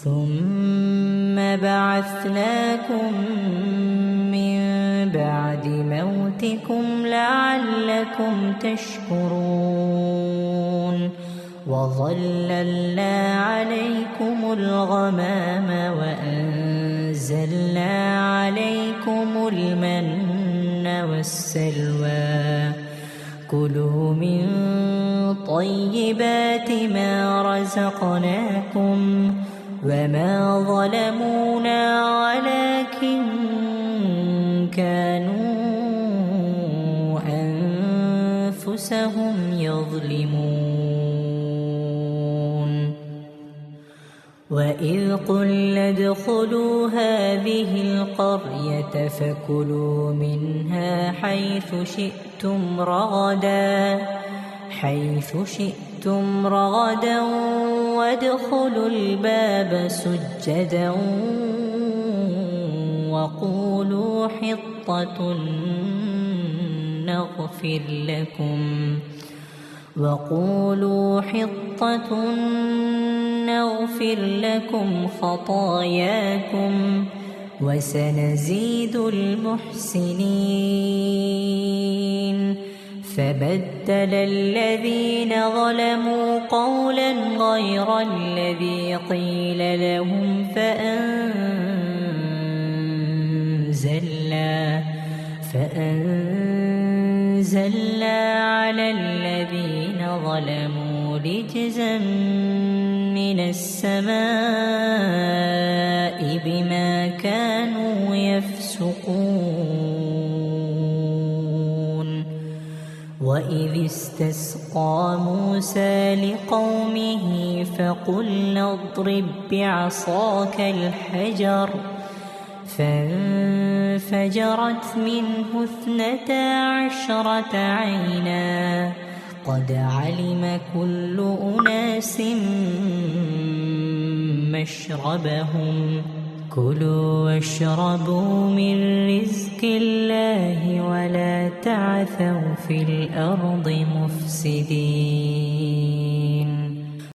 ثم بعثناكم من بعد موتكم لعلكم تشكرون وظللنا عليكم الغمام وأنزلنا عليكم المن والسلوى كلوا من طيبات ما رزقناكم وما ظلمونا ولكن كانوا أنفسهم يظلمون وإذ قلنا ادخلوا هذه القرية فكلوا منها حيث شئتم رغدا وادخلوا الباب سجدا وقولوا حطة نغفر لكم خطاياكم وسنزيد المحسنين فبدل الذين ظلموا قولا غير الذي قيل لهم فأنزلنا على الذين ظلموا رجزا من السماء بما كانوا يفسقون وإذ استسقى موسى لقومه فقلنا اضرب بعصاك الحجر فانفجرت منه 12 عينا قد علم كل أناس مشربهم كلوا واشربوا من رزق الله ولا تعثوا في الأرض مفسدين